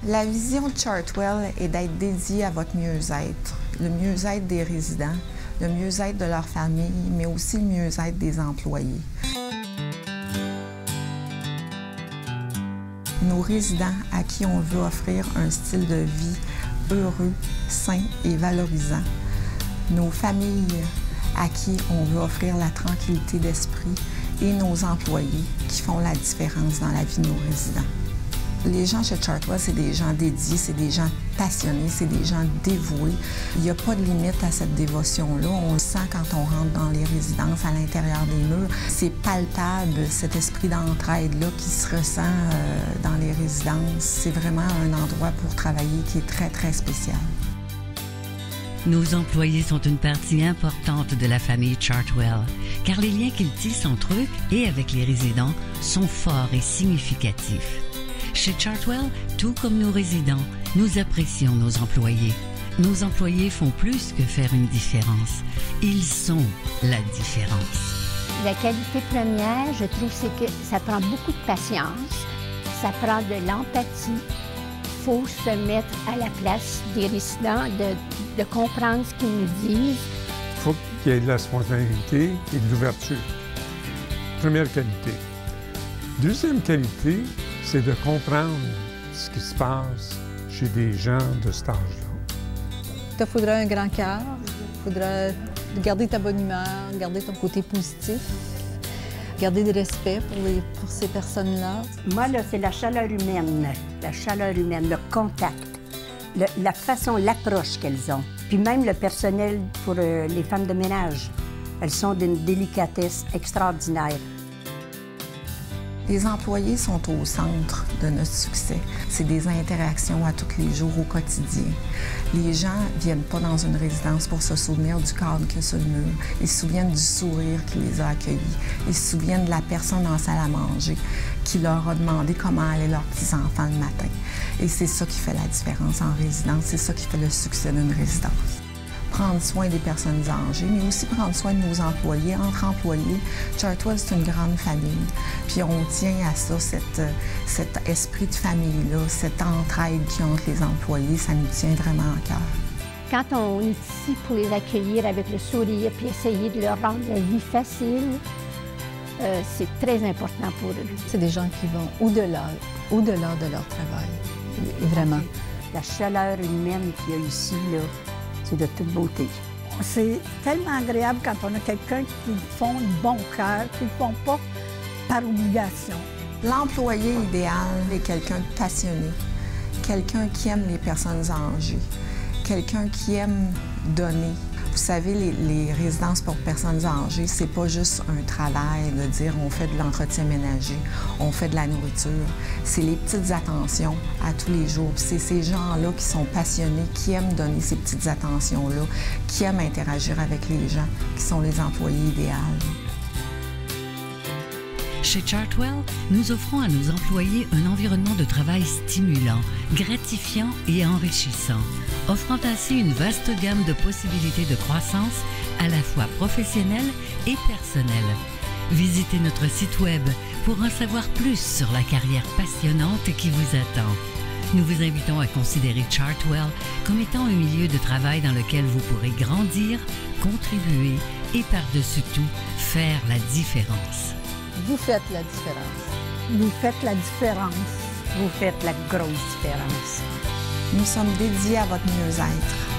La vision de Chartwell est d'être dédiée à votre mieux-être, le mieux-être des résidents, le mieux-être de leur famille, mais aussi le mieux-être des employés. Nos résidents à qui on veut offrir un style de vie heureux, sain et valorisant. Nos familles à qui on veut offrir la tranquillité d'esprit et nos employés qui font la différence dans la vie de nos résidents. Les gens chez Chartwell, c'est des gens dédiés, c'est des gens passionnés, c'est des gens dévoués. Il n'y a pas de limite à cette dévotion-là. On le sent quand on rentre dans les résidences, à l'intérieur des murs. C'est palpable, cet esprit d'entraide-là qui se ressent dans les résidences. C'est vraiment un endroit pour travailler qui est très, très spécial. Nos employés sont une partie importante de la famille Chartwell, car les liens qu'ils tissent entre eux et avec les résidents sont forts et significatifs. Chez Chartwell, tout comme nos résidents, nous apprécions nos employés. Nos employés font plus que faire une différence. Ils sont la différence. La qualité première, je trouve, c'est que ça prend beaucoup de patience, ça prend de l'empathie. Il faut se mettre à la place des résidents, de comprendre ce qu'ils nous disent. Il faut qu'il y ait de la spontanéité et de l'ouverture. Première qualité. Deuxième qualité, c'est de comprendre ce qui se passe chez des gens de cet âge-là. Il te faudra un grand cœur, il faudra garder ta bonne humeur, garder ton côté positif, garder du respect pour ces personnes-là. Moi, là, c'est la chaleur humaine, le contact, la façon, l'approche qu'elles ont. Puis même le personnel pour les femmes de ménage, elles sont d'une délicatesse extraordinaire. Les employés sont au centre de notre succès. C'est des interactions à tous les jours, au quotidien. Les gens ne viennent pas dans une résidence pour se souvenir du cadre qu'il y a sur le mur. Ils se souviennent du sourire qui les a accueillis. Ils se souviennent de la personne en salle à manger qui leur a demandé comment allaient leurs petits-enfants le matin. Et c'est ça qui fait la différence en résidence. C'est ça qui fait le succès d'une résidence. Prendre soin des personnes âgées, mais aussi prendre soin de nos employés. Entre employés, Chartwell, c'est une grande famille. Puis on tient à ça, cet esprit de famille-là, cette entraide qu'il y a entre les employés, ça nous tient vraiment à cœur. Quand on est ici pour les accueillir avec le sourire puis essayer de leur rendre la vie facile, c'est très important pour eux. C'est des gens qui vont au-delà de leur travail, et vraiment. La chaleur humaine qu'il y a ici, là, c'est de toute beauté. C'est tellement agréable quand on a quelqu'un qui le font de bon cœur, qui ne le font pas par obligation. L'employé idéal est quelqu'un de passionné, quelqu'un qui aime les personnes âgées, quelqu'un qui aime donner. Vous savez, les résidences pour personnes âgées, c'est pas juste un travail de dire on fait de l'entretien ménager, on fait de la nourriture. C'est les petites attentions à tous les jours. C'est ces gens-là qui sont passionnés, qui aiment donner ces petites attentions-là, qui aiment interagir avec les gens, qui sont les employés idéaux. Chez Chartwell, nous offrons à nos employés un environnement de travail stimulant, gratifiant et enrichissant, offrant ainsi une vaste gamme de possibilités de croissance à la fois professionnelle et personnelle. Visitez notre site web pour en savoir plus sur la carrière passionnante qui vous attend. Nous vous invitons à considérer Chartwell comme étant un milieu de travail dans lequel vous pourrez grandir, contribuer et par-dessus tout, faire la différence. Vous faites la différence. Vous faites la différence. Vous faites la grosse différence. Nous sommes dédiés à votre mieux-être.